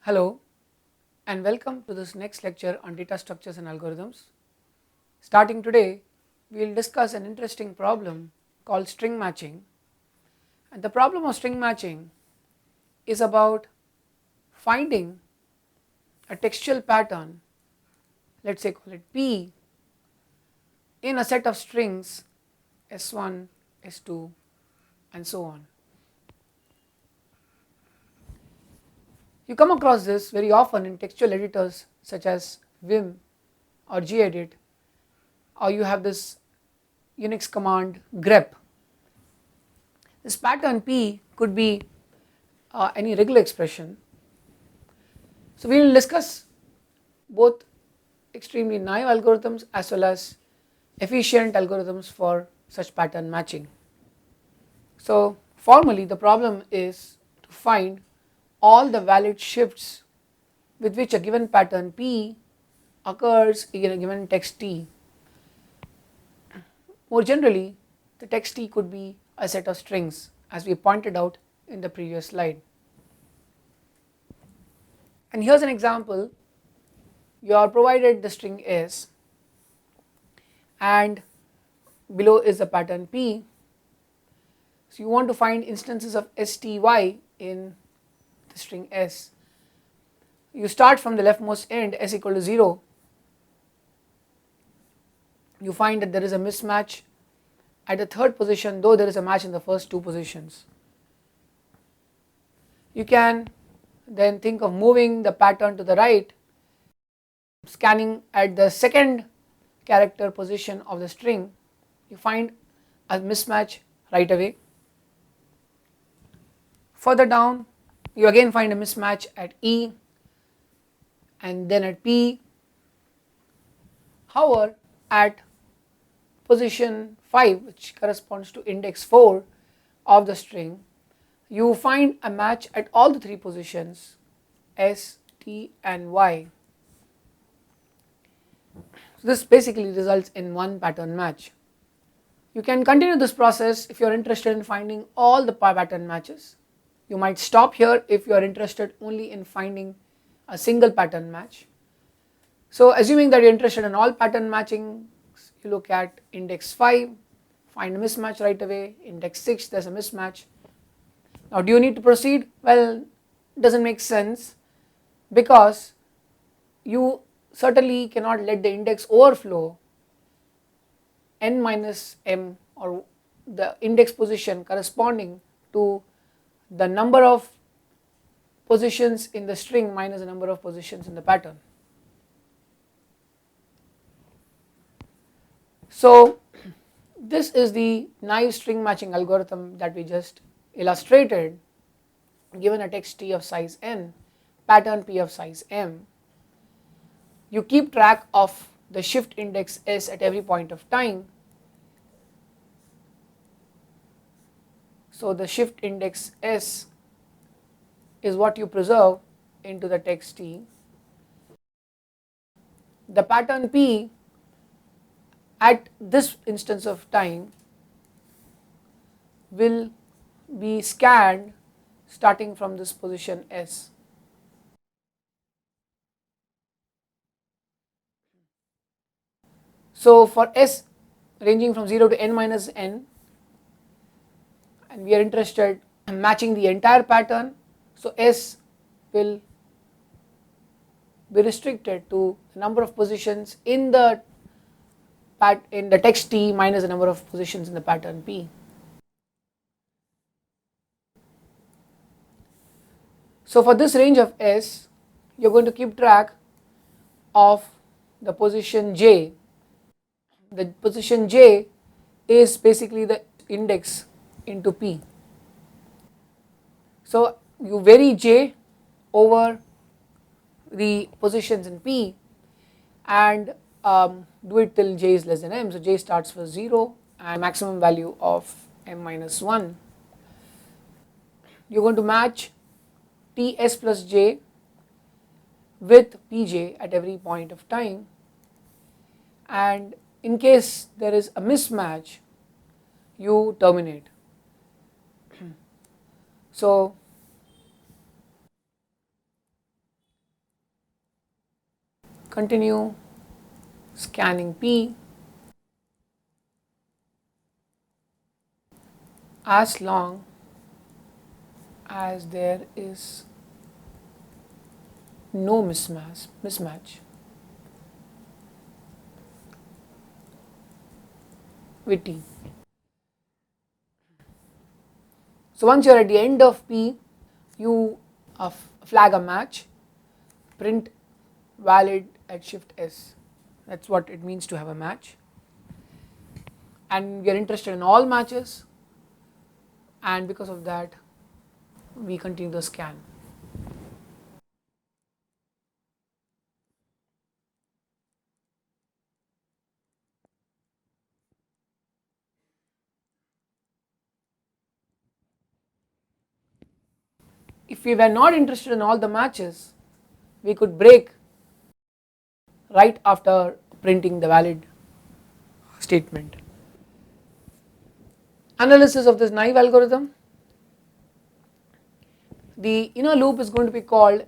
Hello and welcome to this next lecture on data structures and algorithms. Starting today, we will discuss an interesting problem called string matching, and the problem of string matching is about finding a textual pattern, let's say call it P, in a set of strings S1, S2 and so on. You come across this very often in textual editors such as Vim or gedit, or you have this Unix command grep. This pattern P could be any regular expression. So we will discuss both extremely naive algorithms as well as efficient algorithms for such pattern matching. So formally the problem is to find all the valid shifts with which a given pattern P occurs in a given text T. More generally, the text T could be a set of strings, as we pointed out in the previous slide. And here's an example. You are provided the string S and below is the pattern P. So you want to find instances of STY in the string S. You start from the leftmost end, S equal to 0. You find that there is a mismatch at the third position, though there is a match in the first two positions. You can then think of moving the pattern to the right, scanning at the second character position of the string. You find a mismatch right away. Further down, you again find a mismatch at E and then at P. However, at position 5, which corresponds to index 4 of the string, you find a match at all the three positions S, T and Y. So this basically results in one pattern match. You can continue this process if you are interested in finding all the pattern matches. You might stop here if you are interested only in finding a single pattern match. So assuming that you are interested in all pattern matching, you look at index 5, find a mismatch right away, index 6 there is a mismatch. Now do you need to proceed? Well, it does not make sense, because you certainly cannot let the index overflow n minus m, or the index position corresponding to the number of positions in the string minus the number of positions in the pattern. So this is the naive string matching algorithm that we just illustrated. Given a text T of size n, pattern P of size m, you keep track of the shift index S at every point of time. So the shift index S is what you preserve into the text T. The pattern P at this instance of time will be scanned starting from this position S. So for S ranging from 0 to n minus n, and we are interested in matching the entire pattern, so S will be restricted to the number of positions in the text T minus the number of positions in the pattern P. So for this range of S, you are going to keep track of the position J. The position J is basically the index into P. So you vary J over the positions in P and do it till J is less than m. So J starts with 0 and maximum value of m minus 1. You are going to match Ts plus J with Pj at every point of time, and in case there is a mismatch, you terminate. So continue scanning P as long as there is no mismatch with T. So once you are at the end of P, you flag a match, print valid at shift S. That's what it means to have a match. And we are interested in all matches, and because of that we continue the scan. If we were not interested in all the matches, we could break right after printing the valid statement. Analysis of this naive algorithm. The inner loop is going to be called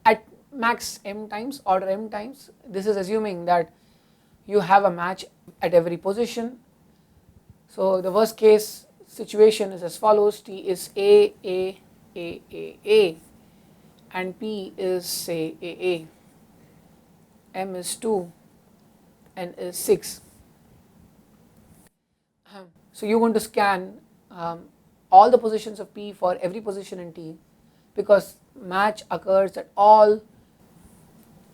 at max m times, order m times. This is assuming that you have a match at every position. So the worst case situation is as follows: T is A, and P is say A, M is 2, N is 6. So you're going to scan all the positions of P for every position in T, because match occurs at all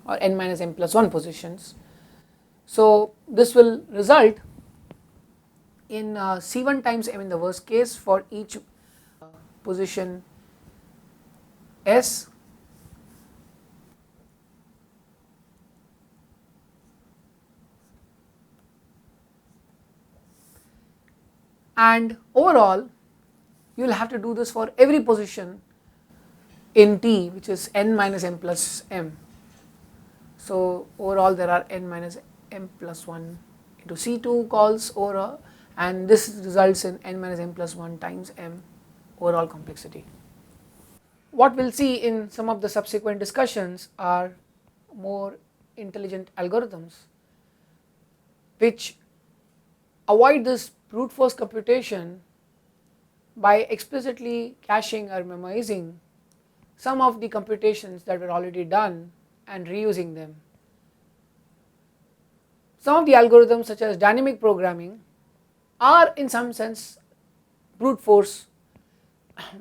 or n minus m plus 1 positions. So this will result in C1 times m in the worst case for each position S, and overall you will have to do this for every position in T, which is n minus m plus m. So overall there are n minus m plus 1 into C2 calls overall, and this results in n minus m plus 1 times m overall complexity. What we'll see in some of the subsequent discussions are more intelligent algorithms which avoid this brute force computation by explicitly caching or memoizing some of the computations that were already done and reusing them. Some of the algorithms, such as dynamic programming, are in some sense brute force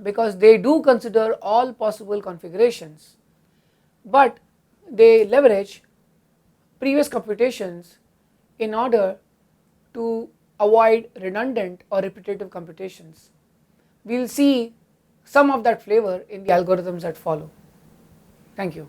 because they do consider all possible configurations, but they leverage previous computations in order to avoid redundant or repetitive computations. We will see some of that flavor in the algorithms that follow. Thank you.